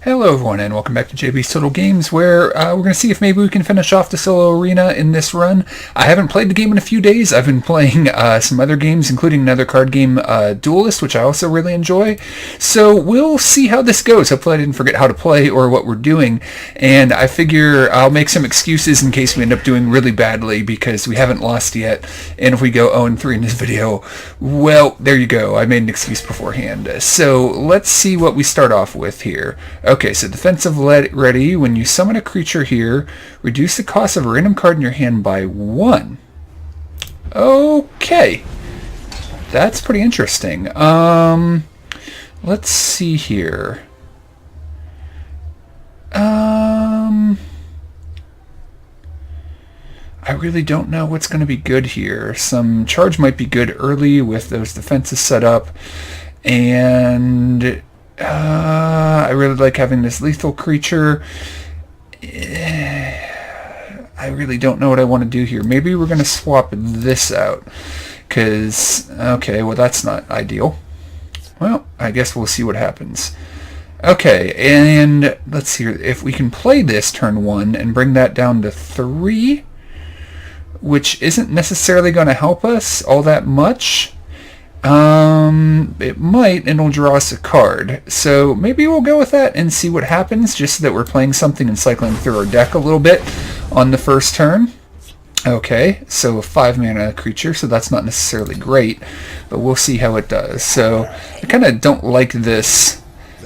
Hello everyone and welcome back to JB's Total Games, where we're going to see if maybe we can finish off the solo arena in this run. I haven't played the game in a few days. I've been playing some other games, including another card game, Duelist, which I also really enjoy. So we'll see how this goes. Hopefully I didn't forget how to play or what we're doing, and I figure I'll make some excuses in case we end up doing really badly because we haven't lost yet, and if we go 0-3 in this video, well, there you go. I made an excuse beforehand. So let's see what we start off with here. Okay, so defensive ready. When you summon a creature here, reduce the cost of a random card in your hand by 1. Okay. That's pretty interesting. Let's see here. I really don't know what's going to be good here. Some charge might be good early with those defenses set up, and I really like having this lethal creature. I really don't know what I want to do here. Maybe we're going to swap this out, because, okay, well that's not ideal. Well, I guess we'll see what happens. Okay, and let's see here. If we can play this turn 1 and bring that down to 3, which isn't necessarily going to help us all that much. It might, and it'll draw us a card. So maybe we'll go with that and see what happens, just so that we're playing something and cycling through our deck a little bit on the first turn. Okay, so a 5-mana creature, so that's not necessarily great, but we'll see how it does. So I kind of don't like this,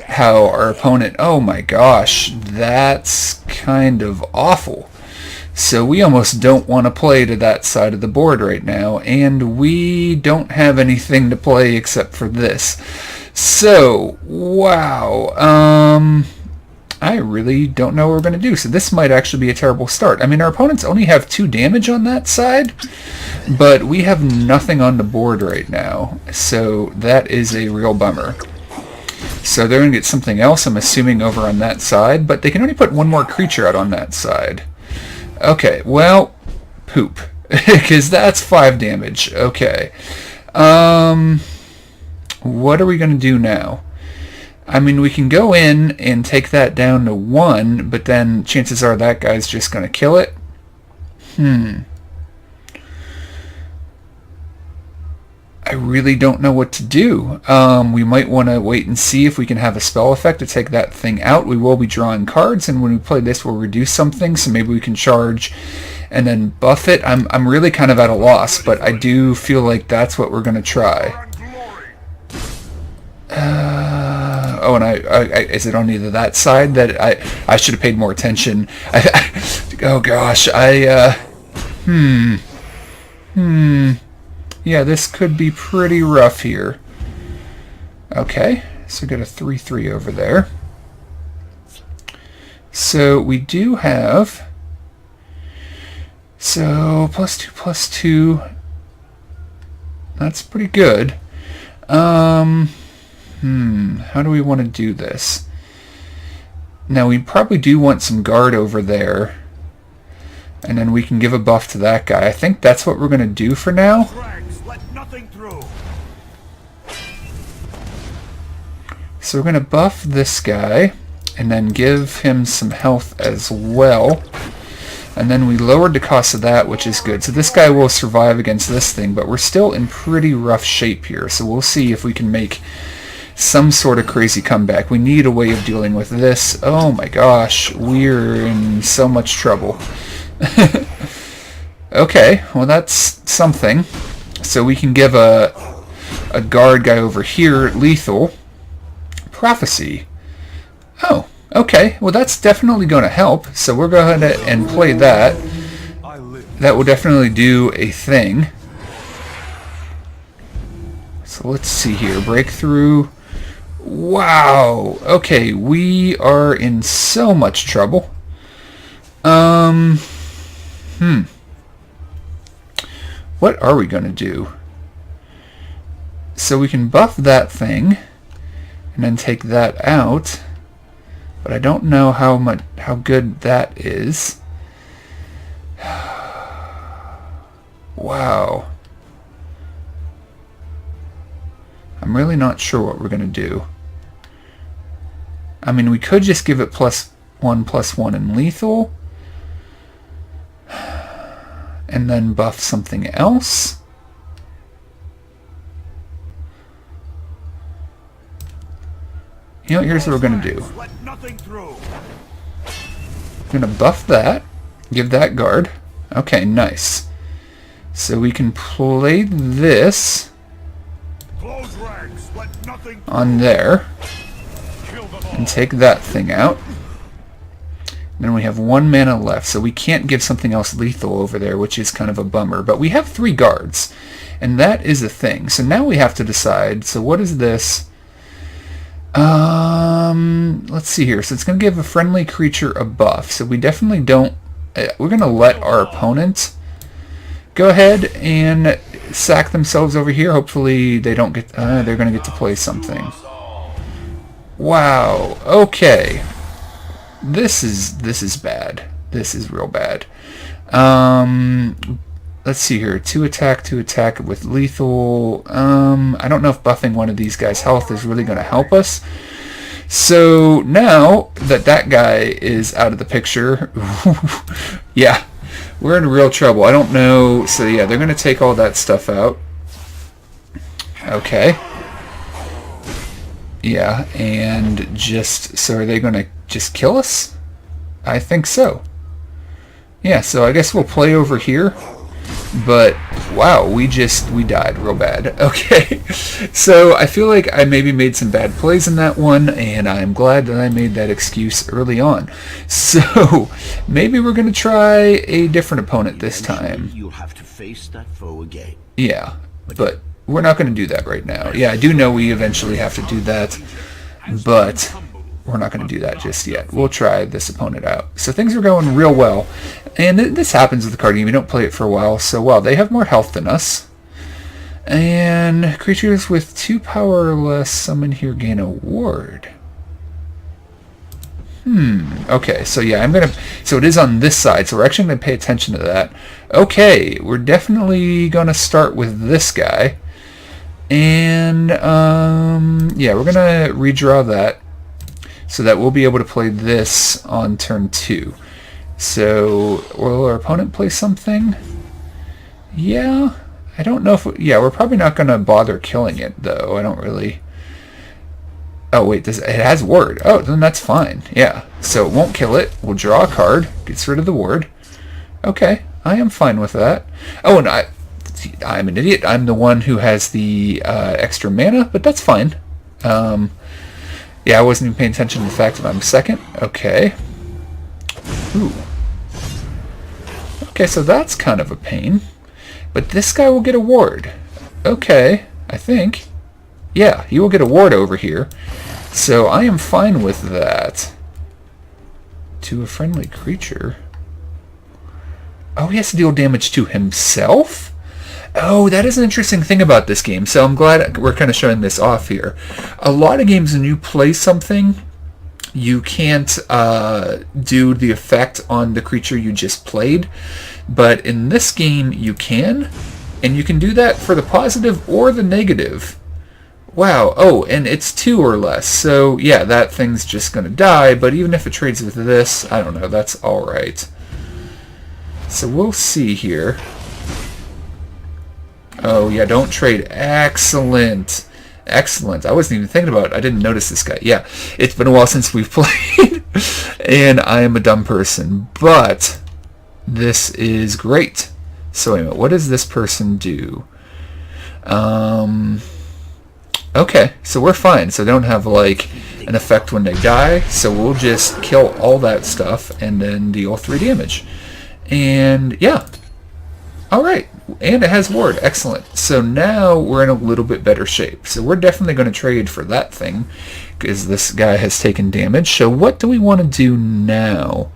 how our opponent, oh my gosh, that's kind of awful. So we almost don't want to play to that side of the board right now, and we don't have anything to play except for this. So, wow, I really don't know what we're going to do. So this might actually be a terrible start. I mean, our opponents only have 2 damage on that side, but we have nothing on the board right now, so that is a real bummer. So they're going to get something else, I'm assuming, over on that side, but they can only put one more creature out on that side. Okay, well, poop, because that's 5 damage. Okay, what are we going to do now? I mean, we can go in and take that down to 1, but then chances are that guy's just going to kill it. I really don't know what to do. We might want to wait and see if we can have a spell effect to take that thing out. We will be drawing cards, and when we play this, we'll reduce something, so maybe we can charge and then buff it. I'm really kind of at a loss, but I do feel like that's what we're going to try. Oh, and I is it on either that side that I should have paid more attention? Oh gosh, yeah, this could be pretty rough here. Okay, so get a 3/3 over there. So we do have, so +2/+2. That's pretty good. How do we want to do this? Now we probably do want some guard over there, and then we can give a buff to that guy. I think that's what we're going to do for now. So we're going to buff this guy, and then give him some health as well. And then we lowered the cost of that, which is good. So this guy will survive against this thing, but we're still in pretty rough shape here. So we'll see if we can make some sort of crazy comeback. We need a way of dealing with this. Oh my gosh, we're in so much trouble. Okay, well that's something. So we can give a guard guy over here lethal. Prophecy. Oh, okay. Well, that's definitely going to help. So we're going to go ahead and play that. That will definitely do a thing. So let's see here. Breakthrough. Wow. Okay, we are in so much trouble. What are we going to do? So we can buff that thing and then take that out, but I don't know how good that is. Wow. I'm really not sure what we're going to do. I mean, we could just give it +1/+1 in lethal. And then buff something else. You know, here's what we're going to do. We're going to buff that. Give that guard. Okay, nice. So we can play this on there. And take that thing out. Then we have 1 mana left, so we can't give something else lethal over there, which is kind of a bummer. But we have 3 guards, and that is a thing. So now we have to decide, so what is this? Let's see here. So it's going to give a friendly creature a buff. So we definitely don't... we're going to let our opponent go ahead and sack themselves over here. Hopefully they don't get... they're going to get to play something. Wow. Okay. This is bad. This is real bad. Let's see here. 2 attack with lethal. I don't know if buffing one of these guys' health is really going to help us. So now that that guy is out of the picture, yeah, we're in real trouble. I don't know. So yeah, they're going to take all that stuff out. Okay. Yeah, and just, so are they going to just kill us? I think so. Yeah, so I guess we'll play over here. But, wow, we died real bad. Okay, so I feel like I maybe made some bad plays in that one, and I'm glad that I made that excuse early on. So, maybe we're going to try a different opponent this time. You'll have to face that foe again. Yeah, but we're not going to do that right now. Yeah, I do know we eventually have to do that, but we're not going to do that just yet. We'll try this opponent out. So things are going real well. And this happens with the card game. You don't play it for a while. So, wow, they have more health than us. And creatures with 2 power or less summon here gain a ward. Okay, so yeah, so it is on this side. So we're actually going to pay attention to that. Okay, we're definitely going to start with this guy. And, yeah, we're going to redraw that so that we'll be able to play this on turn 2. So, will our opponent play something? Yeah, I don't know if... yeah, we're probably not going to bother killing it, though. I don't really... oh, wait, it has ward. Oh, then that's fine. Yeah, so it won't kill it. We'll draw a card. Gets rid of the ward. Okay, I am fine with that. Oh, and I'm an idiot. I'm the one who has the extra mana, but that's fine. Yeah, I wasn't even paying attention to the fact that I'm second. Okay. Ooh. Okay, so that's kind of a pain. But this guy will get a ward. Okay, I think. Yeah, he will get a ward over here. So I am fine with that. To a friendly creature. Oh, he has to deal damage to himself? Oh, that is an interesting thing about this game. So I'm glad we're kind of showing this off here. A lot of games when you play something, you can't do the effect on the creature you just played. But in this game, you can. And you can do that for the positive or the negative. Wow. Oh, and it's 2 or less. So, yeah, that thing's just going to die. But even if it trades with this, I don't know. That's all right. So we'll see here. Oh, yeah, don't trade. Excellent. Excellent. I wasn't even thinking about it. I didn't notice this guy. Yeah, it's been a while since we've played, and I am a dumb person, but this is great. So anyway, what does this person do? Okay, so we're fine. So they don't have, like, an effect when they die, so we'll just kill all that stuff and then deal 3 damage. And, yeah. Alright, and it has ward. Excellent. So now we're in a little bit better shape. So we're definitely going to trade for that thing, because this guy has taken damage. So what do we want to do now?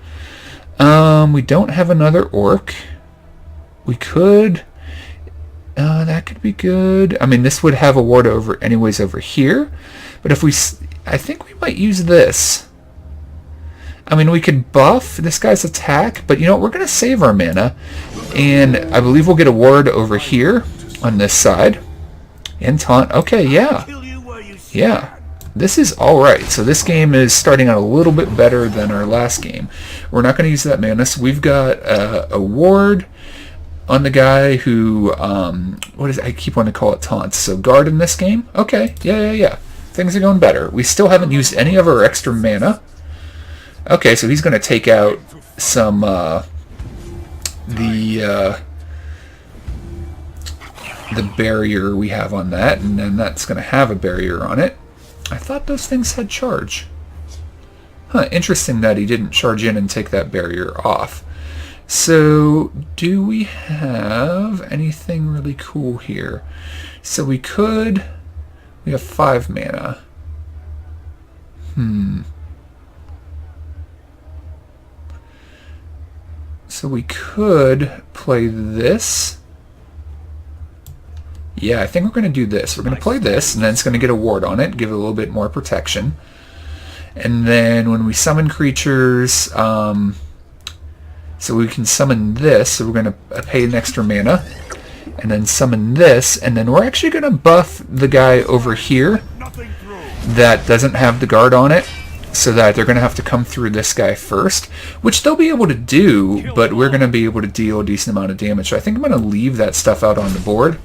We don't have another orc. We could... that could be good. I mean, this would have a ward over anyways over here. But if we... I think we might use this. I mean, we could buff this guy's attack, but you know what? We're going to save our mana. And I believe we'll get a ward over here on this side. And taunt. Okay, yeah. Yeah. This is alright. So this game is starting out a little bit better than our last game. We're not going to use that mana. So we've got a ward on the guy who, I keep wanting to call it taunts. So guard in this game? Okay, yeah. Things are going better. We still haven't used any of our extra mana. Okay, so he's going to take out some, the barrier we have on that, and then that's going to have a barrier on it. I thought those things had charge. Huh, interesting that he didn't charge in and take that barrier off. So, do we have anything really cool here? So we have 5 mana. So we could play this. Yeah, I think we're going to do this. We're going to play this, and then it's going to get a ward on it, give it a little bit more protection. And then when we summon creatures, so we can summon this, so we're going to pay an extra mana, and then summon this, and then we're actually going to buff the guy over here that doesn't have the guard on it, so that they're going to have to come through this guy first, which they'll be able to do, but we're going to be able to deal a decent amount of damage. So I think I'm going to leave that stuff out on the board.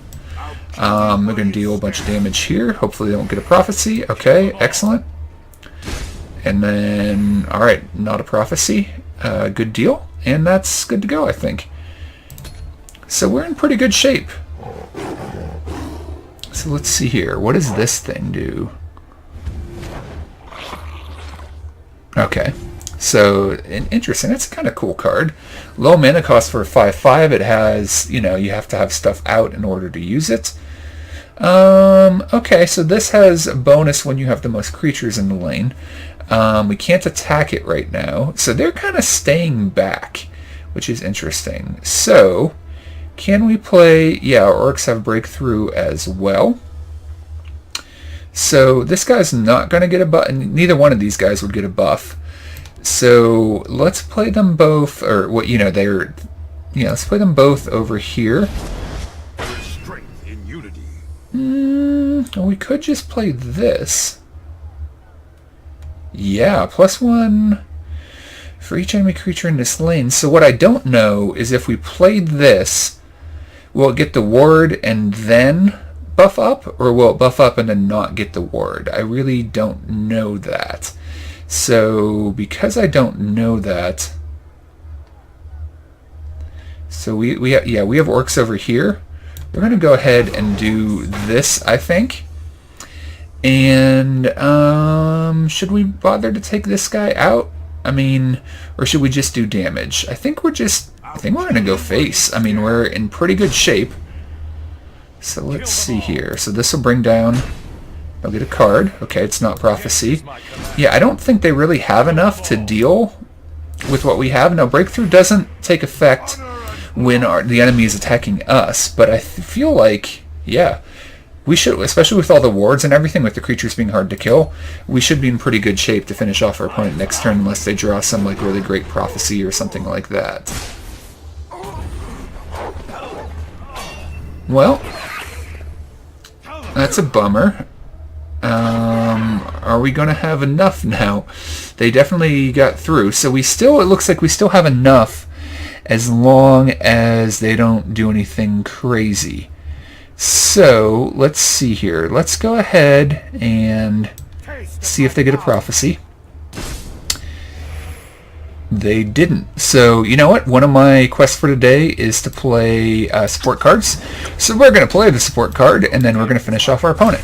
We're going to deal a bunch of damage here. Hopefully they don't get a prophecy. Okay, excellent. And then, alright, not a prophecy. Good deal. And that's good to go, I think. So we're in pretty good shape. So let's see here. What does this thing do? Okay. So, interesting. That's a kind of cool card. Low mana cost for a 5/5. It has, you have to have stuff out in order to use it. Okay, so this has a bonus when you have the most creatures in the lane. We can't attack it right now. So they're kind of staying back, which is interesting. So, can we play... Yeah, our orcs have breakthrough as well. So this guy's not going to get a buff. Neither one of these guys would get a buff. So let's play them both, or what let's play them both over here. Strength in unity. We could just play this. Yeah, +1 for each enemy creature in this lane. So what I don't know is if we played this, will it get the ward and then buff up, or will it buff up and then not get the ward? I really don't know that. So because I don't know that, so we have orcs over here. We're going to go ahead and do this, I think. And should we bother to take this guy out? I mean, or should we just do damage? I think we're going to go face. I mean, we're in pretty good shape. So let's see here. So this will bring down... I'll get a card. Okay, it's not prophecy. Yeah, I don't think they really have enough to deal with what we have. Now, breakthrough doesn't take effect when the enemy is attacking us, but I feel like, yeah, we should, especially with all the wards and everything, with the creatures being hard to kill, we should be in pretty good shape to finish off our opponent next turn, unless they draw some like really great prophecy or something like that. Well, that's a bummer. Are we going to have enough now? They definitely got through. So it looks like we still have enough as long as they don't do anything crazy. So, let's see here. Let's go ahead and see if they get a prophecy. They didn't. So, you know what? One of my quests for today is to play support cards. So we're going to play the support card, and then we're going to finish off our opponent.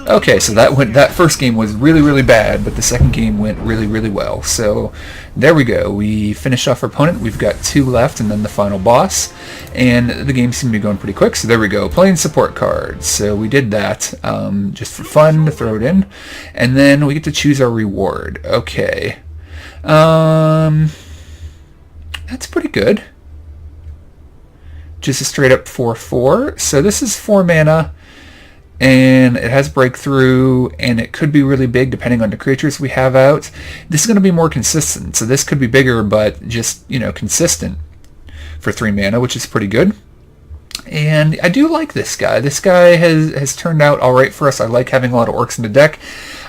Okay, so that first game was really, really bad, but the second game went really, really well. So there we go. We finished off our opponent. We've got 2 left, and then the final boss. And the game seemed to be going pretty quick. So there we go. Playing support cards. So we did that just for fun to throw it in. And then we get to choose our reward. Okay. That's pretty good. Just a straight up 4/4. So this is 4 mana. And it has breakthrough, and it could be really big depending on the creatures we have out. This is going to be more consistent, so this could be bigger, but just, consistent for 3 mana, which is pretty good. And I do like this guy. This guy has turned out all right for us. I like having a lot of orcs in the deck.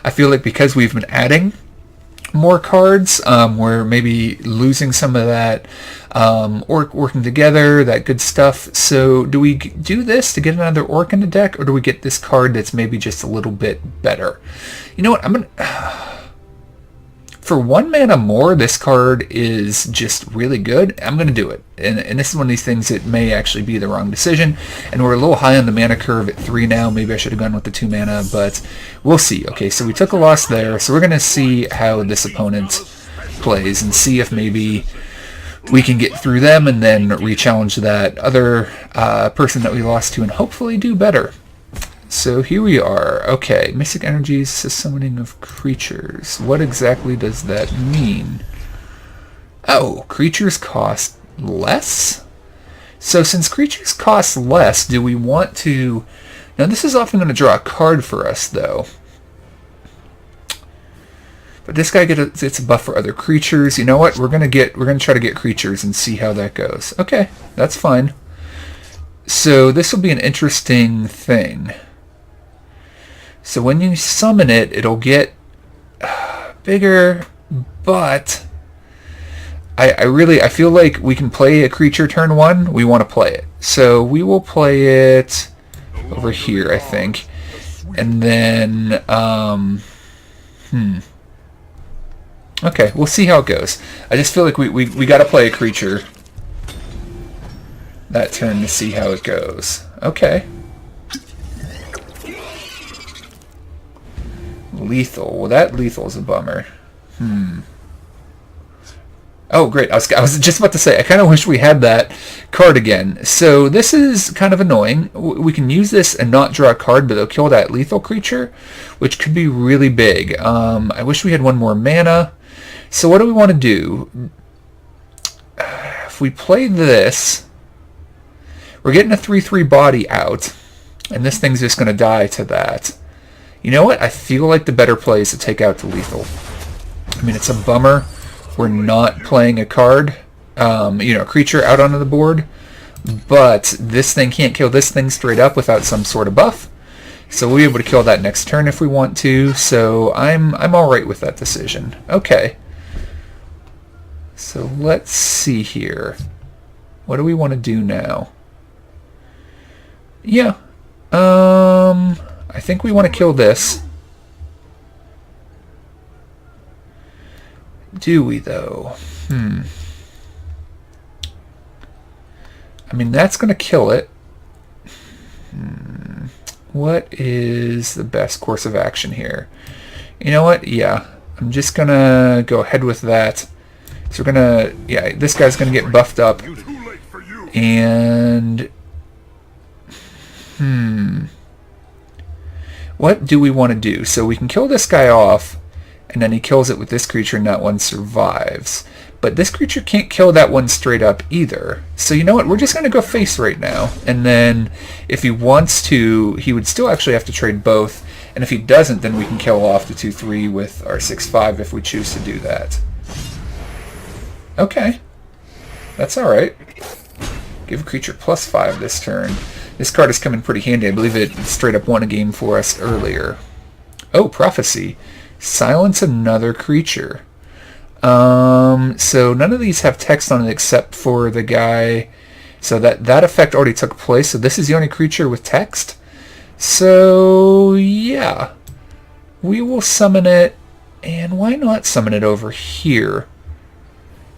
I feel like because we've been adding more cards, we're maybe losing some of that orc working together, that good stuff. So do we do this to get another orc in the deck, or do we get this card that's maybe just a little bit better? You know what? I'm gonna... For 1 mana more, this card is just really good. I'm going to do it. And this is one of these things that may actually be the wrong decision. And we're a little high on the mana curve at 3 now. Maybe I should have gone with the 2 mana, but we'll see. Okay, so we took a loss there. So we're going to see how this opponent plays and see if maybe we can get through them and then re-challenge that other person that we lost to and hopefully do better. So here we are. Okay, Mystic Energies, the summoning of creatures. What exactly does that mean? Oh, creatures cost less? So since creatures cost less, do we want to... Now this is often going to draw a card for us, though. But this guy gets a buff for other creatures. You know what? We're gonna try to get creatures and see how that goes. Okay, that's fine. So this will be an interesting thing. So when you summon it, it'll get bigger, but I feel like we can play a creature turn 1. We want to play it. So we will play it over here, I think. And then, okay, we'll see how it goes. I just feel like we got to play a creature that turn to see how it goes. Okay. Lethal. Well, that lethal is a bummer. Oh, great. I was just about to say, I kind of wish we had that card again. So this is kind of annoying. We can use this and not draw a card, but it'll kill that lethal creature, which could be really big. I wish we had 1 more mana. So what do we want to do? If we play this, we're getting a 3/3 body out, and this thing's just going to die to that. You know what? I feel like the better play is to take out the lethal. I mean, it's a bummer we're not playing a card, a creature out onto the board, but this thing can't kill this thing straight up without some sort of buff. So we'll be able to kill that next turn if we want to. So I'm all right with that decision. Okay. So let's see here. What do we want to do now? Yeah. I think we want to kill this. Do we, though? I mean, that's going to kill it. What is the best course of action here? You know what? Yeah. I'm just going to go ahead with that. So we're going to... Yeah, this guy's going to get buffed up. And... What do we want to do? So we can kill this guy off, and then he kills it with this creature, and that one survives. But this creature can't kill that one straight up either. So you know what? We're just going to go face right now. And then if he wants to, he would still actually have to trade both. And if he doesn't, then we can kill off the 2/3 with our 6/5 if we choose to do that. Okay. That's alright. Give a creature +5 this turn. This card is coming pretty handy. I believe it straight up won a game for us earlier. Oh, Prophecy. Silence another creature. So none of these have text on it except for the guy. So that effect already took place. So this is the only creature with text. So yeah. We will summon it. And why not summon it over here?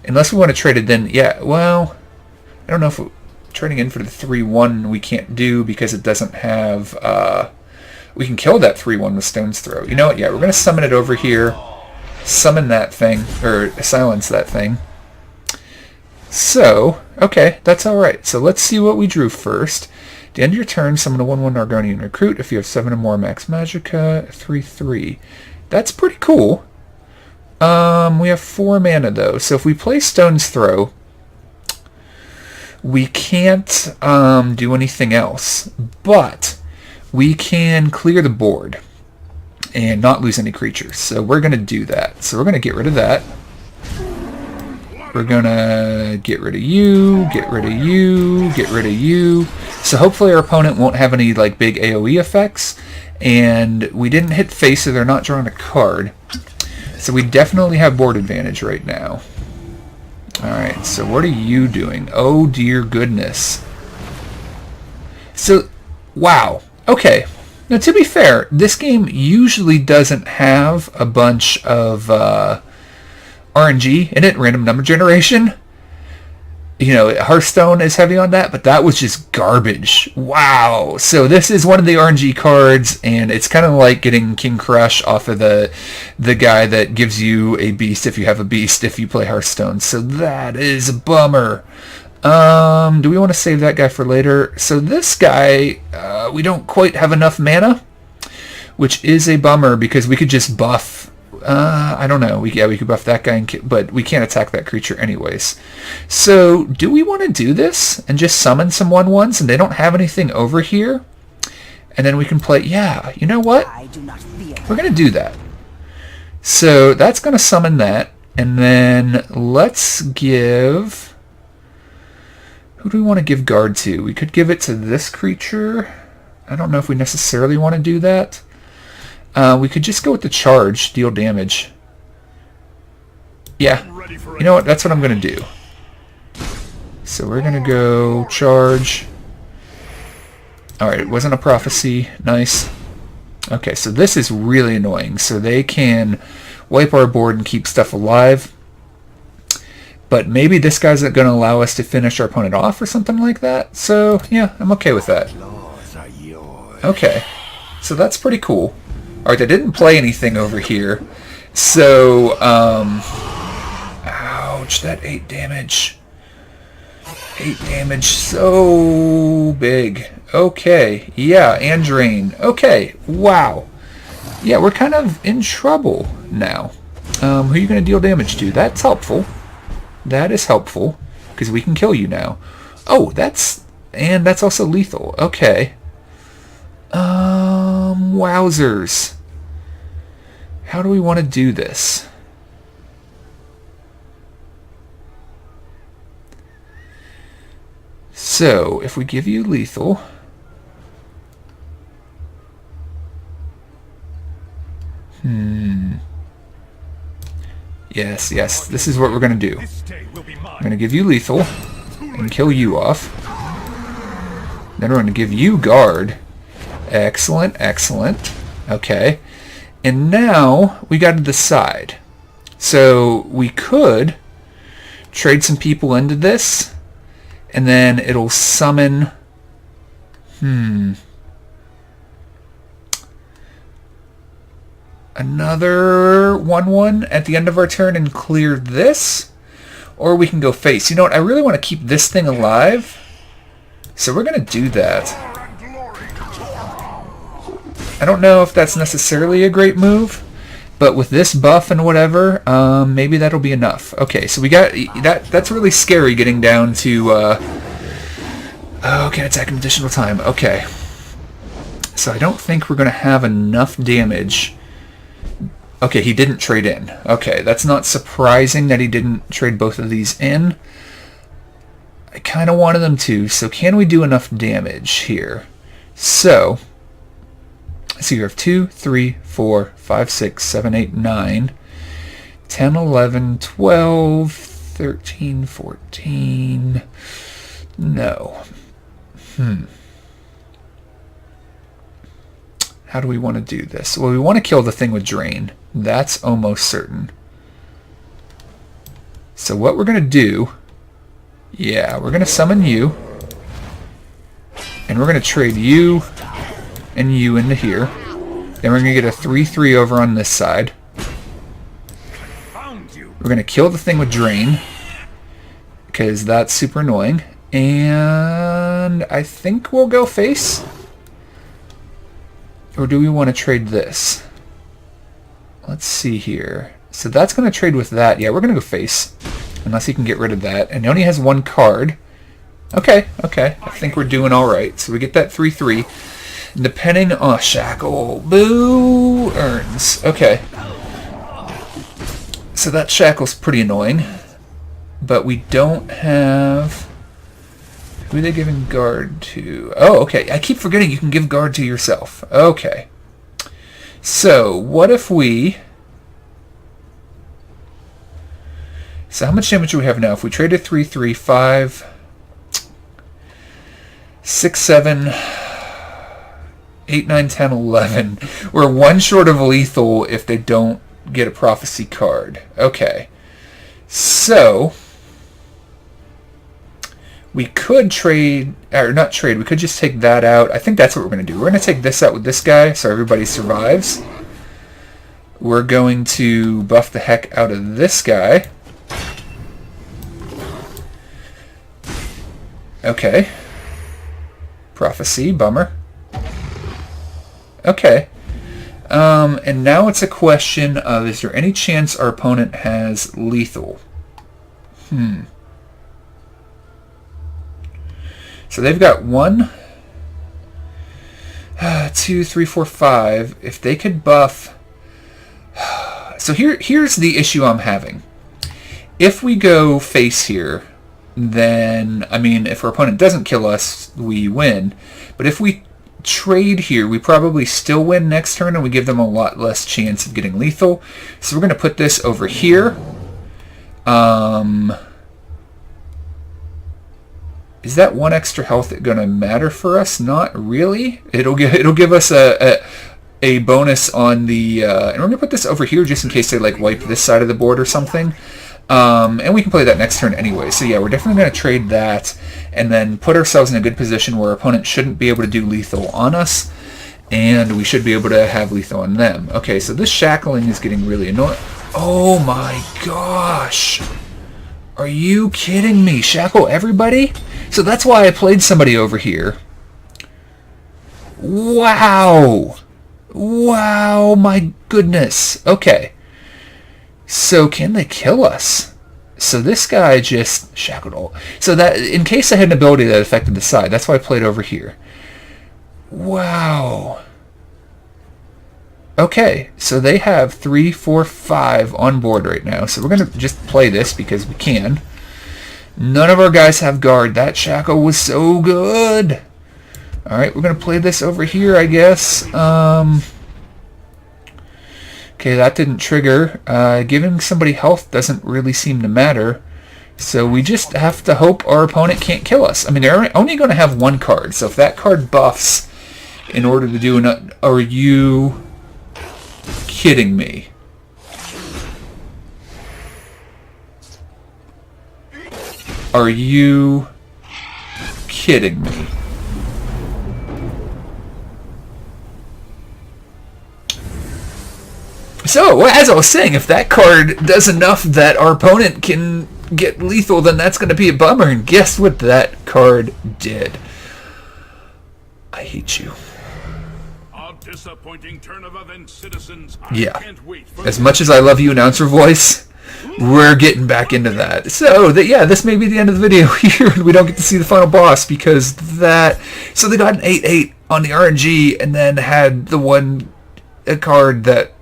Unless we want to trade it then. Yeah, well, I don't know if... Trading in for the 3/1 we can't do because it doesn't have... we can kill that 3/1 with Stone's Throw. You know what? Yeah, we're going to summon it over here. Summon that thing. Or silence that thing. So, okay, that's alright. So let's see what we drew first. At the end of your turn, summon a 1/1 Argonian Recruit. If you have 7 or more Max Magicka, 3/3. That's pretty cool. We have 4 mana though. So if we play Stone's Throw... We can't do anything else, but we can clear the board and not lose any creatures. So we're going to do that. So we're going to get rid of that. We're going to get rid of you, get rid of you, get rid of you. So hopefully our opponent won't have any like big AoE effects. And we didn't hit face, so they're not drawing a card. So we definitely have board advantage right now. Alright, so what are you doing? Oh dear goodness. So, wow. Okay. Now to be fair, this game usually doesn't have a bunch of RNG in it, random number generation. You know, Hearthstone is heavy on that, but that was just garbage. Wow. So this is one of the RNG cards, and it's kind of like getting King Crush off of the guy that gives you a beast if you have a beast if you play Hearthstone. So that is a bummer. Do we want to save that guy for later? So this guy, we don't quite have enough mana, which is a bummer because we could just buff. I don't know. We could buff that guy, but we can't attack that creature anyways. So, do we want to do this and just summon some 1/1s and they don't have anything over here? And then we can play, yeah, you know what? We're going to do that. So, that's going to summon that. And then let's give... Who do we want to give guard to? We could give it to this creature. I don't know if we necessarily want to do that. We could just go with the charge, deal damage. Yeah, you know what? That's what I'm going to do. So we're going to go charge. Alright, it wasn't a prophecy. Nice. Okay, so this is really annoying. So they can wipe our board and keep stuff alive. But maybe this guy's going to allow us to finish our opponent off or something like that. So, yeah, I'm okay with that. Okay, so that's pretty cool. Alright, I didn't play anything over here. So, ouch, that 8 damage. 8 damage, so big. Okay, yeah, and drain. Okay, wow. Yeah, we're kind of in trouble now. Who are you going to deal damage to? That's helpful. That is helpful, because we can kill you now. Oh, that's also lethal. Okay. Wowzers. How do we want to do this? So, if we give you lethal... Yes, this is what we're going to do. I'm going to give you lethal and kill you off. Then we're going to give you guard. Excellent, excellent. Okay. And now we got to decide. So we could trade some people into this, and then it'll summon... Another 1/1 at the end of our turn and clear this. Or we can go face. You know what? I really want to keep this thing alive. So we're going to do that. I don't know if that's necessarily a great move, but with this buff and whatever, maybe that'll be enough. Okay, so we got that. That's really scary getting down to... oh, can attack an additional time. Okay. So I don't think we're going to have enough damage. Okay, he didn't trade in. Okay, that's not surprising that he didn't trade both of these in. I kind of wanted them to, so can we do enough damage here? So you have 2, 3, 4, 5, 6, 7, 8, 9, 10, 11, 12, 13, 14... No. How do we want to do this? Well, we want to kill the thing with drain. That's almost certain. So what we're going to do... Yeah, we're going to summon you. And we're going to trade you and you into here. Then we're going to get a 3/3 over on this side. We're going to kill the thing with drain, because that's super annoying. And I think we'll go face. Or do we want to trade this? Let's see here. So that's going to trade with that. Yeah, we're going to go face. Unless he can get rid of that. And he only has 1 card. Okay. I think we're doing alright. So we get that 3/3. Depending on... Shackle. Boo! Earns. Okay. So that shackle's pretty annoying. But we don't have... Who are they giving guard to? Oh, okay. I keep forgetting you can give guard to yourself. Okay. So, what if we... So how much damage do we have now? If we traded 3, 3, 5, 6, 7, 8, 9, 10, 11. We're one short of lethal if they don't get a prophecy card. Okay. So, we could trade, or not trade, we could just take that out. I think that's what we're going to do. We're going to take this out with this guy so everybody survives. We're going to buff the heck out of this guy. Okay. Prophecy, bummer. Okay. And now it's a question of, is there any chance our opponent has lethal? So they've got 1, 2, 3, 4, 5. If they could buff... So here's the issue I'm having. If we go face here, then, I mean, if our opponent doesn't kill us, we win. But if we trade here, we probably still win next turn, and we give them a lot less chance of getting lethal. So we're going to put this over here. Is that 1 extra health going to matter for us? Not really. It'll give us a bonus on the... and we're going to put this over here just in case they like wipe this side of the board or something. And we can play that next turn anyway. So yeah, we're definitely going to trade that and then put ourselves in a good position where our opponent shouldn't be able to do lethal on us, and we should be able to have lethal on them. Okay, so this shackling is getting really annoying. Oh my gosh! Are you kidding me? Shackle everybody? So that's why I played somebody over here. Wow! Wow, my goodness. Okay. So can they kill us? So this guy just shackled all. So that, in case I had an ability that affected the side, that's why I played over here. Wow. Okay, so they have 3, 4, 5 on board right now. So we're going to just play this because we can. None of our guys have guard. That shackle was so good. Alright, we're going to play this over here, I guess. Okay, that didn't trigger. Giving somebody health doesn't really seem to matter. So we just have to hope our opponent can't kill us. I mean, they're only going to have 1 card. So if that card buffs in order to do an... Are you kidding me? Are you kidding me? So, as I was saying, if that card does enough that our opponent can get lethal, then that's going to be a bummer. And guess what that card did? I hate you. A disappointing turn of events, citizens. Yeah. I can't wait for As much as I love you, announcer voice, we're getting back into that. So, yeah, this may be the end of the video here, and we don't get to see the final boss because that... So they got an 8-8 on the RNG and then had the a card that...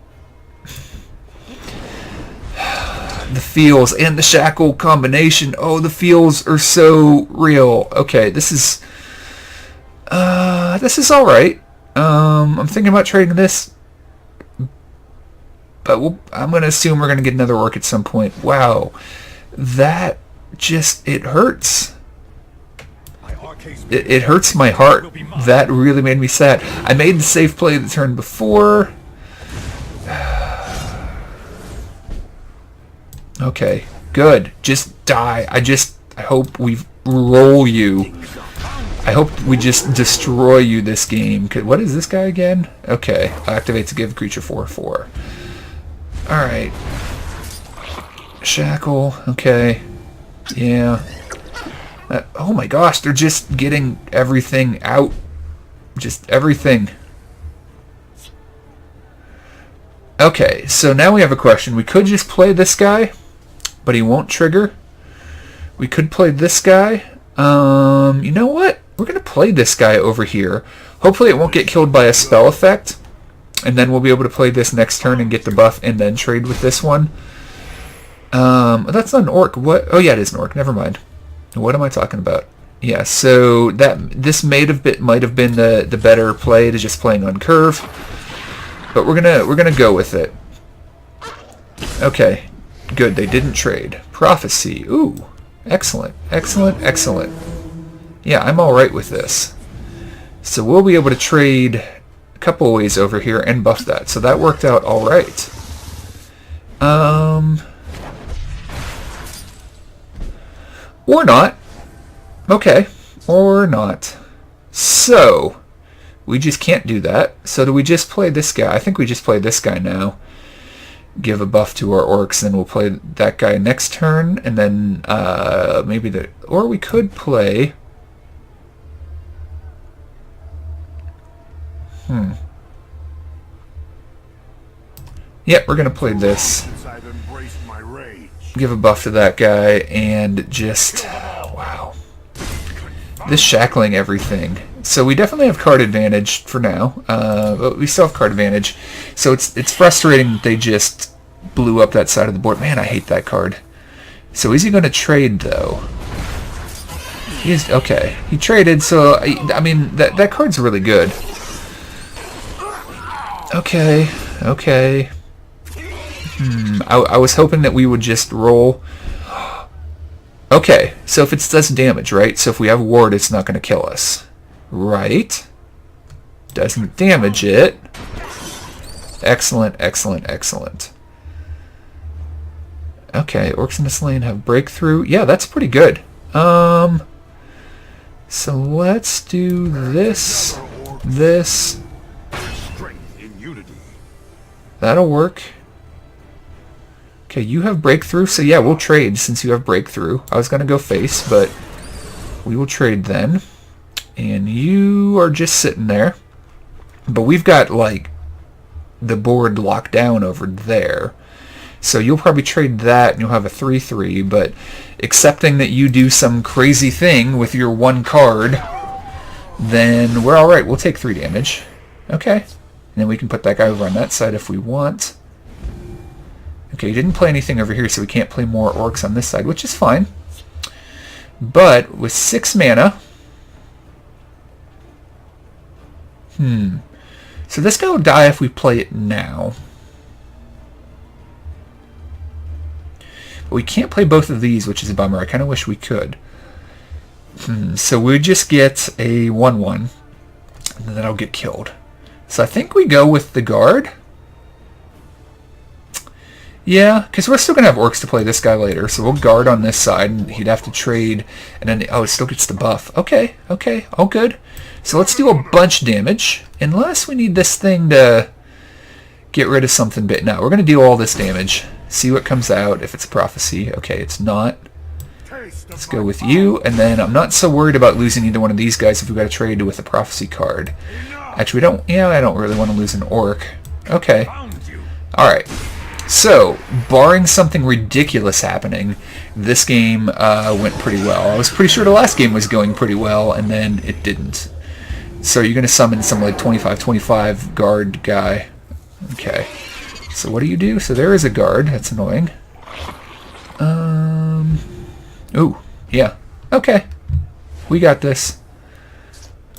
The feels and the shackle combination. Oh, the feels are so real. Okay, this is all right. I'm thinking about trading this, but I'm gonna assume we're gonna get another orc at some point. Wow, that just it hurts. It hurts my heart. That really made me sad. I made the safe play the turn before. Okay, good. Just die. I hope we roll you. I hope we just destroy you this game. What is this guy again? Okay, activate to give creature 4/4. Alright. Shackle. Okay. Yeah. Oh my gosh, they're just getting everything out. Just everything. Okay, so now we have a question. We could just play this guy, but he won't trigger. We could play this guy. You know what? We're going to play this guy over here. Hopefully it won't get killed by a spell effect. And then we'll be able to play this next turn and get the buff and then trade with this one. That's not an orc. What? Oh yeah, it is an orc. Never mind. What am I talking about? Yeah, so this might have been the better play to just playing on curve, but we're gonna go with it. Okay, good. They didn't trade. Prophecy. Ooh, excellent, excellent, excellent. Yeah, I'm all right with this. So we'll be able to trade a couple of ways over here and buff that. So that worked out all right. Or not. Okay, or not. So, we just can't do that. So do we just play this guy? I think we just play this guy now. Give a buff to our orcs, and we'll play that guy next turn, and then maybe the... Or we could play... Yeah, we're going to play this. Give a buff to that guy, and just... Wow. This shackling everything. So we definitely have card advantage for now, but we still have card advantage. So it's frustrating that they just blew up that side of the board. Man, I hate that card. So is he going to trade, though? He's okay. He traded, so I mean that card's really good. Okay, okay. I was hoping that we would just roll. Okay, so if it does damage, right? So if we have ward, it's not going to kill us. Right? Doesn't damage it. Excellent, excellent, excellent. Okay, Orcs in this lane have breakthrough. Yeah, that's pretty good. So let's do this. This. That'll work. Okay, you have breakthrough, so yeah, we'll trade since you have breakthrough. I was going to go face, but we will trade then. And you are just sitting there. But we've got, like, the board locked down over there. So you'll probably trade that, and you'll have a 3-3, but accepting that you do some crazy thing with your one card, then we're alright. We'll take 3 damage. Okay. And then we can put that guy over on that side if we want. Okay, he didn't play anything over here, so we can't play more orcs on this side, which is fine. But with 6 mana... So this guy will die if we play it now. But we can't play both of these, which is a bummer. I kind of wish we could. So we just get a 1-1, and then that'll get killed. So I think we go with the guard. Yeah, because we're still going to have orcs to play this guy later, so we'll guard on this side, and he'd have to trade, and then, oh, it still gets the buff. Okay, okay, all good. So let's do a bunch damage, unless we need this thing to get rid of something bit. No, we're going to do all this damage, see what comes out, if it's a prophecy. Okay, it's not. Let's go with you, and then I'm not so worried about losing either one of these guys if we've got to trade with a prophecy card. Actually, we don't, yeah, I don't really want to lose an orc. Okay. Alright. So, barring something ridiculous happening, this game went pretty well. I was pretty sure the last game was going pretty well, and then it didn't. So you're going to summon some like 25-25 guard guy. Okay. So what do you do? So there is a guard. That's annoying. Ooh, yeah. Okay. We got this.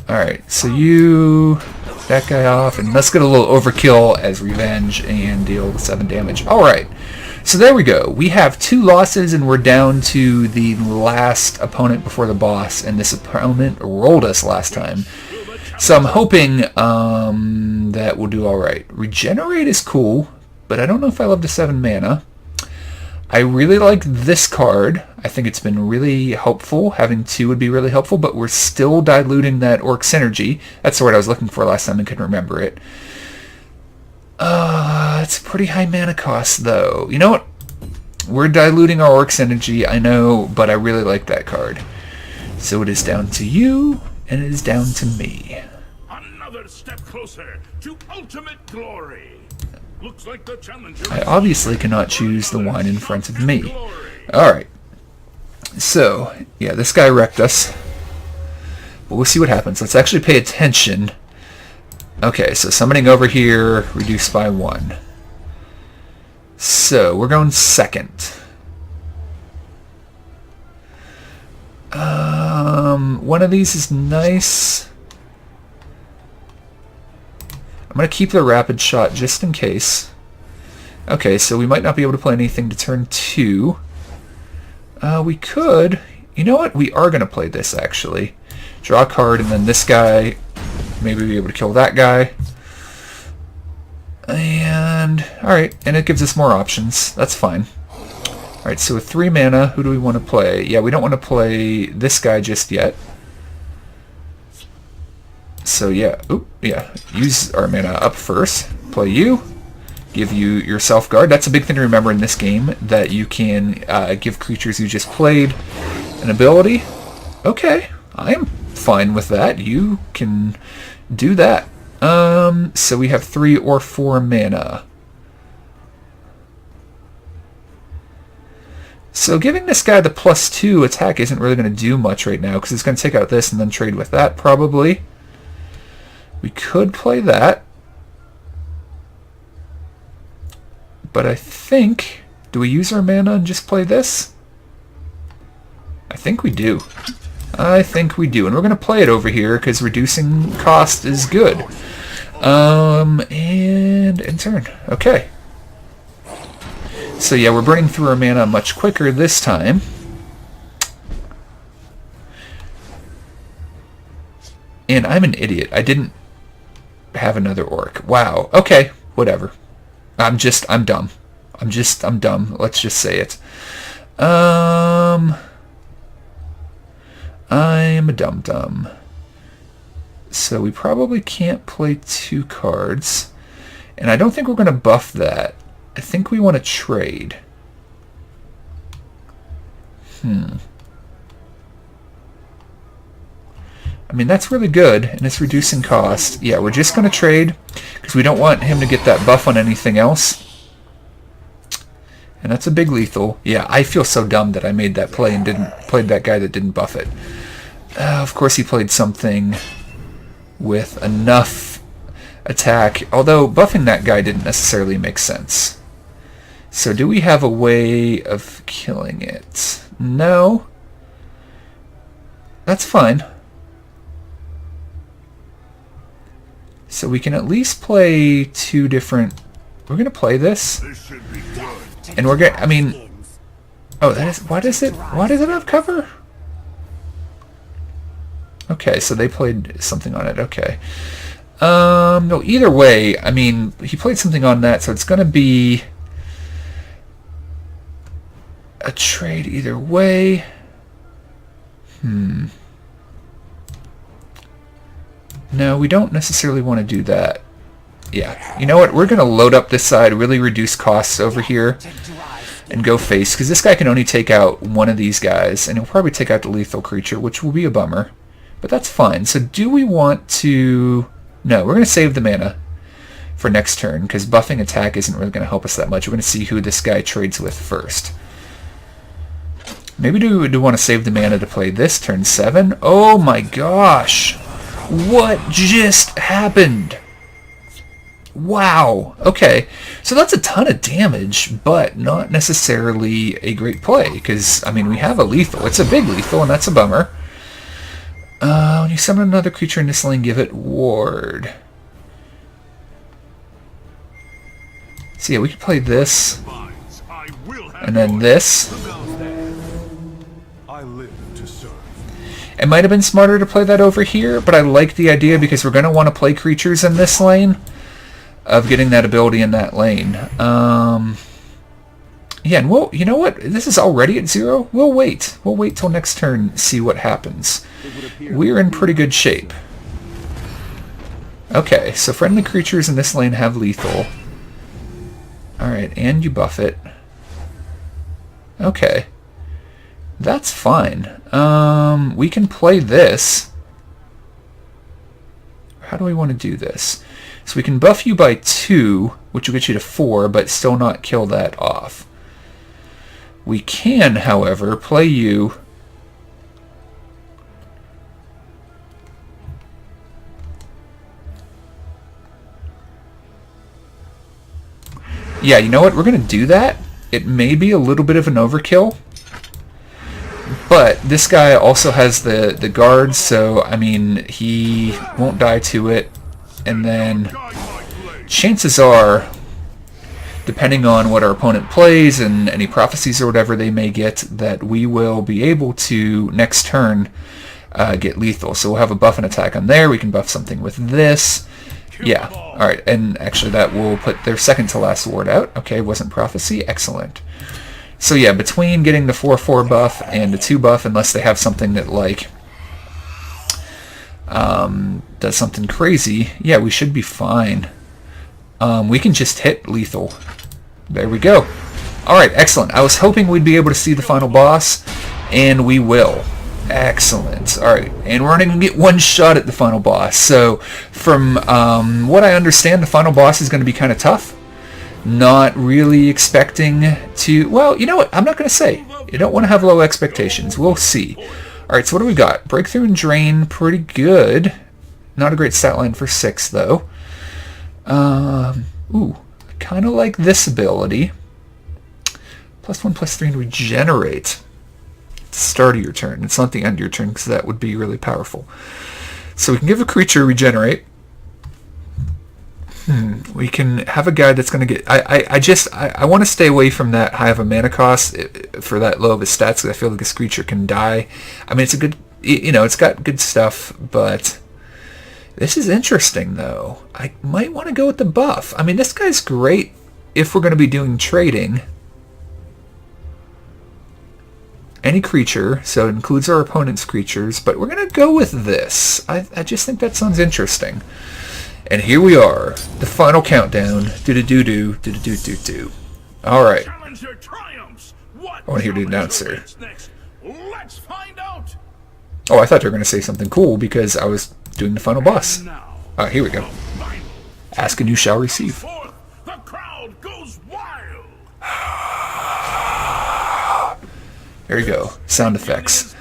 Alright, so you... that guy off, and let's get a little overkill as revenge and deal 7 damage. Alright, so there we go. We have 2 losses, and we're down to the last opponent before the boss, and this opponent rolled us last time. So I'm hoping that we'll do alright. Regenerate is cool, but I don't know if I love the 7 mana. I really like this card. I think it's been really helpful. Having 2 would be really helpful, but we're still diluting that orc synergy. That's the word I was looking for last time and couldn't remember it. It's a pretty high mana cost, though. You know what? We're diluting our orc synergy, I know, but I really like that card. So it is down to you, and it is down to me. Another step closer to ultimate glory. Looks like the challenger. I obviously cannot choose the one in front of me. Alright. So, yeah, this guy wrecked us. But we'll see what happens. Let's actually pay attention. Okay, so summoning over here, reduced by 1. So, we're going second. one of these is nice. I'm going to keep the rapid shot just in case. Okay, so we might not be able to play anything to turn 2. We could... You know what? We are going to play this, actually. Draw a card, and then this guy... Maybe be able to kill that guy. And... Alright, and it gives us more options. That's fine. Alright, so with 3 mana, who do we want to play? Yeah, we don't want to play this guy just yet. So yeah, use our mana up first. Play you. Give you your self-guard. That's a big thing to remember in this game, that you can give creatures you just played an ability. Okay, I am fine with that. You can do that. So we have 3 or 4 mana. So giving this guy the +2 attack isn't really going to do much right now, because it's going to take out this and then trade with that, probably. We could play that. But I think... Do we use our mana and just play this? I think we do. I think we do. And we're going to play it over here, because reducing cost is good. And end turn. Okay. So yeah, we're burning through our mana much quicker this time. And I'm an idiot. I didn't have another orc. Wow. Okay. Whatever. I'm dumb. I'm dumb. Let's just say it. I am a dum-dum. So we probably can't play 2 cards. And I don't think we're going to buff that. I think we want to trade. I mean, that's really good, and it's reducing cost. Yeah, we're just going to trade, because we don't want him to get that buff on anything else. And that's a big lethal. Yeah, I feel so dumb that I made that play and played that guy that didn't buff it. Of course he played something with enough attack, although buffing that guy didn't necessarily make sense. So do we have a way of killing it? No. That's fine. So we can at least play 2 different... We're going to play this. And we're going to... I mean... Oh, that is... Why does it have cover? Okay, so they played something on it. Okay. No, either way, I mean, he played something on that, so it's going to be a trade either way. No, we don't necessarily want to do that. Yeah, you know what? We're going to load up this side, really reduce costs over here, and go face, because this guy can only take out one of these guys, and he'll probably take out the lethal creature, which will be a bummer. But that's fine. So do we want to... No, we're going to save the mana for next turn, because buffing attack isn't really going to help us that much. We're going to see who this guy trades with first. Maybe do want to save the mana to play this turn 7? Oh my gosh! What just happened? Wow. Okay. So that's a ton of damage, but not necessarily a great play, because, I mean, we have a lethal. It's a big lethal, and that's a bummer. When you summon another creature in this lane, give it ward. So yeah, we could play this, and then this. It might have been smarter to play that over here, but I like the idea because we're going to want to play creatures in this lane, of getting that ability in that lane. Yeah, and we'll, you know what? This is already at 0. We'll wait. We'll wait till next turn, see what happens. We're in pretty good shape. Okay, so friendly creatures in this lane have lethal. Alright, and you buff it. Okay. That's fine. We can play this. How do we want to do this? So we can buff you by 2, which will get you to 4, but still not kill that off. We can, however, play you... Yeah, you know what? We're going to do that. It may be a little bit of an overkill, But this guy also has the guard, so, I mean, he won't die to it. And then chances are, depending on what our opponent plays and any prophecies or whatever they may get, that we will be able to, next turn, get lethal. So we'll have a buff and attack on there. We can buff something with this. Yeah, alright, and actually that will put their second to last ward out. Okay, wasn't prophecy. Excellent. So yeah, between getting the 4/4 buff and the 2 buff, unless they have something that, like, does something crazy, yeah, we should be fine. We can just hit lethal. There we go. Alright, excellent. I was hoping we'd be able to see the final boss, and we will. Excellent. Alright, and we're only going to get one shot at the final boss. So, from what I understand, the final boss is going to be kind of tough. Not really expecting to... Well, you know what? I'm not going to say. You don't want to have low expectations. We'll see. Alright, so what do we got? Breakthrough and Drain, pretty good. Not a great stat line for 6, though. Ooh, kind of like this ability. +1/+3 and Regenerate. It's the start of your turn. It's not the end of your turn, because that would be really powerful. So we can give a creature Regenerate. We can have a guy that's going to get... I want to stay away from that high of a mana cost for that low of a stats, because I feel like this creature can die. I mean, it's a good... You know, it's got good stuff, but... This is interesting, though. I might want to go with the buff. I mean, this guy's great if we're going to be doing trading. Any creature, so it includes our opponent's creatures, but we're going to go with this. I just think that sounds interesting. And here we are, the final countdown. Do-do-do-do, do-do-do-do-do. Alright. I want to hear the announcer. Let's find out. Oh, I thought you were going to say something cool because I was doing the final boss. Alright, here we go. Ask and you shall receive. The crowd goes wild. There you go. Sound effects.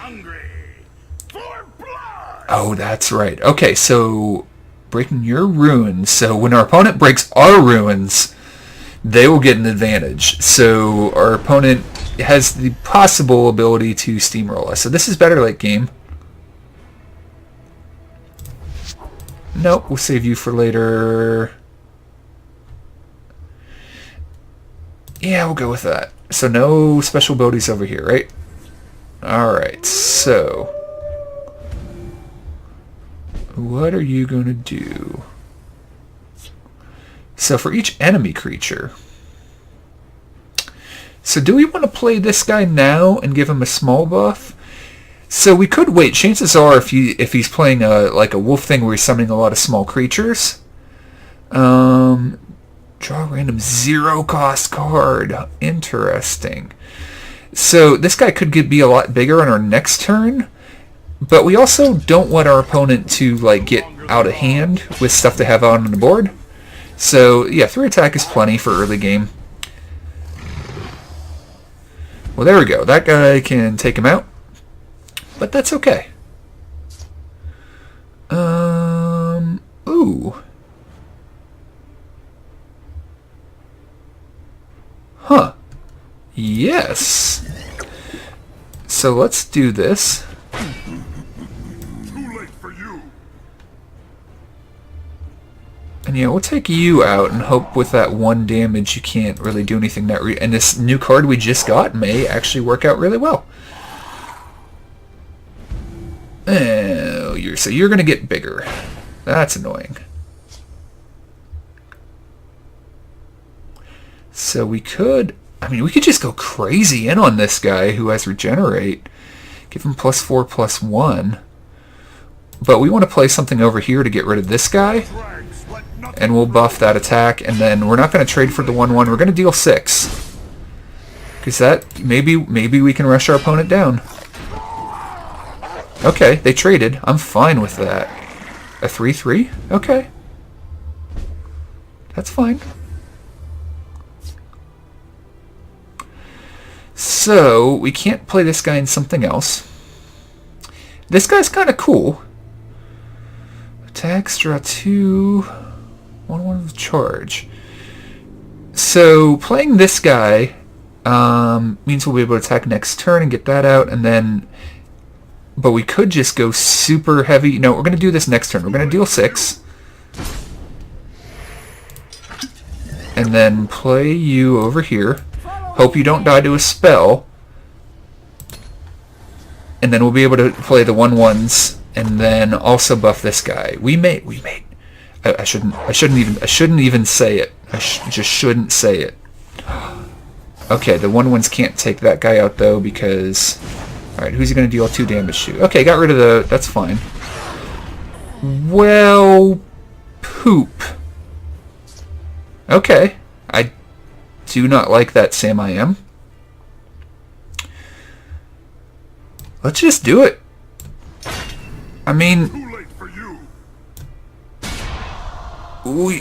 Oh, that's right. Okay, so breaking your ruins. So when our opponent breaks our ruins, they will get an advantage. So our opponent has the possible ability to steamroll us. So this is better late game. Nope, we'll save you for later. Yeah, we'll go with that. So no special abilities over here, right? Alright, so... what are you going to do? So for each enemy creature... So do we want to play this guy now and give him a small buff? So we could wait. Chances are if he's playing like a wolf thing where he's summoning a lot of small creatures... draw a random 0-cost card. Interesting. So this guy could be a lot bigger on our next turn, but we also don't want our opponent to like get out of hand with stuff they have out on the board. So yeah, 3 attack is plenty for early game. Well, there we go. That guy can take him out, but that's okay. Ooh. Huh. Yes. So let's do this. Too late for you. And yeah, we'll take you out and hope with that 1 damage you can't really do anything that and this new card we just got may actually work out really well. Oh, so you're gonna get bigger. That's annoying. So we could... I mean, we could just go crazy in on this guy who has Regenerate. Give him +4/+1. But we want to play something over here to get rid of this guy. And we'll buff that attack. And then we're not going to trade for the 1/1. We're going to deal 6. Because that... Maybe we can rush our opponent down. Okay, they traded. I'm fine with that. A 3/3? Okay. That's fine. So, we can't play this guy in something else. This guy's kind of cool. Attacks, draw 2, 1/1 with charge. So, playing this guy Means we'll be able to attack next turn and get that out, and then... But we could just go super heavy. No, we're going to do this next turn. We're going to deal 6. And then play you over here. Hope you don't die to a spell. And then we'll be able to play the 1/1s and then also buff this guy. We may. I shouldn't even say it. I just shouldn't say it. Okay, the 1/1s can't take that guy out though because... Alright, who's he going to deal 2 damage to? Okay, got rid of the... That's fine. Well... Poop. Okay. I do not like that, Sam I am. Let's just do it. I mean... Too late for you.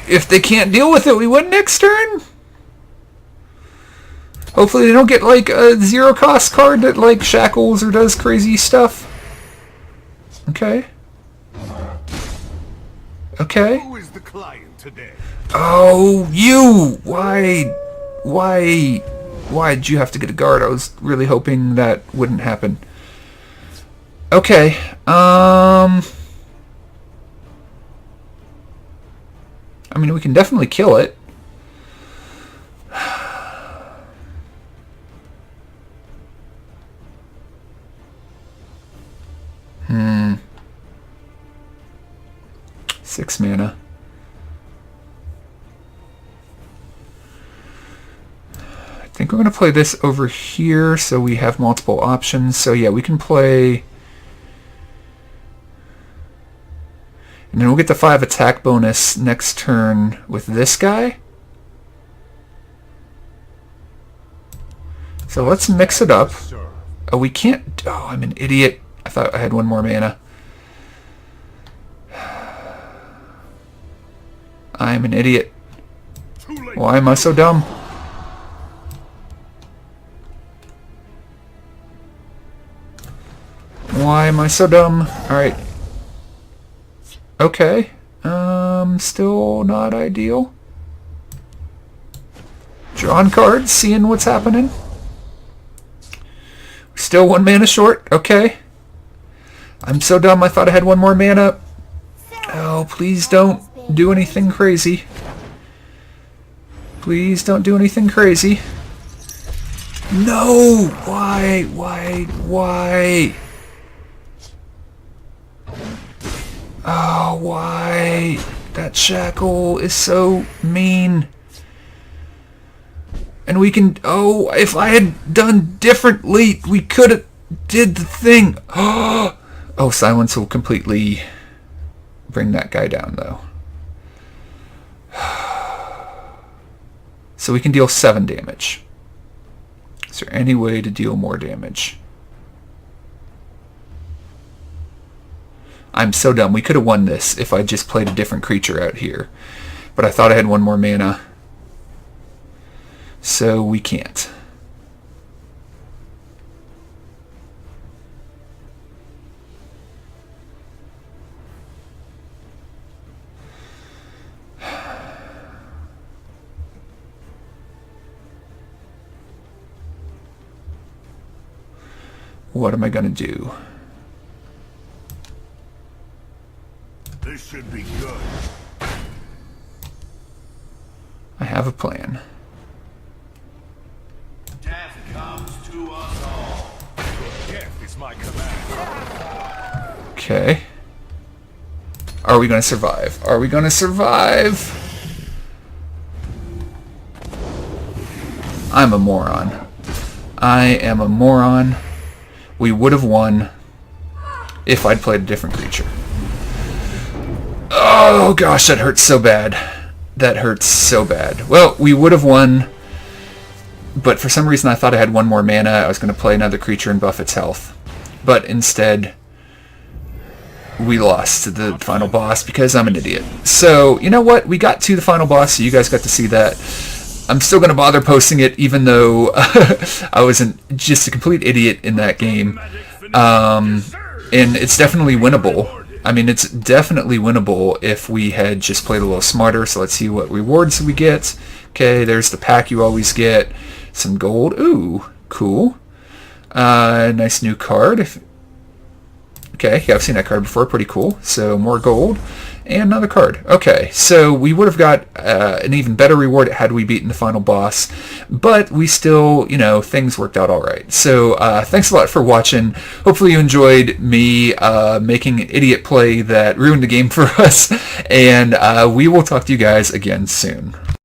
If they can't deal with it, we win next turn? Hopefully they don't get like a 0-cost card that like shackles or does crazy stuff. Okay. Okay. Who is the client today? Oh, you! Why did you have to get a guard? I was really hoping that wouldn't happen. Okay. I mean, we can definitely kill it. 6 mana. I think we're going to play this over here so we have multiple options. So yeah, we can play... And then we'll get the 5 attack bonus next turn with this guy. So let's mix it up. Oh, we can't... Oh, I'm an idiot. I thought I had 1 more mana. I'm an idiot. Why am I so dumb? Why am I so dumb? Alright. Okay. Still not ideal. Drawing cards, seeing what's happening. Still 1 mana short. Okay. I'm so dumb. I thought I had 1 more mana. Oh, please don't do anything crazy. Please don't do anything crazy. No! Why? Oh, why? That shackle is so mean. And we can... Oh, if I had done differently, we could have did the thing. Oh, silence will completely bring that guy down, though. So we can deal 7 damage. Is there any way to deal more damage? I'm so dumb. We could have won this if I just played a different creature out here. But I thought I had 1 more mana. So we can't. What am I going to do? This should be good. I have a plan. Death comes to us all. Death is my command. Okay. Are we going to survive? Are we going to survive? I'm a moron. I am a moron. We would have won if I'd played a different creature. Oh gosh, that hurts so bad. That hurts so bad. Well, we would have won, but for some reason I thought I had 1 more mana. I was going to play another creature and buff its health. But instead, we lost to the final boss because I'm an idiot. So, you know what? We got to the final boss, so you guys got to see that. I'm still going to bother posting it, even though I was just a complete idiot in that game. And it's definitely winnable. I mean, it's definitely winnable if we had just played a little smarter. So let's see what rewards we get. Okay, there's the pack you always get. Some gold. Ooh, cool. Nice new card. Okay, yeah, I've seen that card before. Pretty cool. So more gold. And another card. Okay, so we would have got an even better reward had we beaten the final boss, but we still, things worked out all right. So thanks a lot for watching. Hopefully you enjoyed me making an idiot play that ruined the game for us, and we will talk to you guys again soon.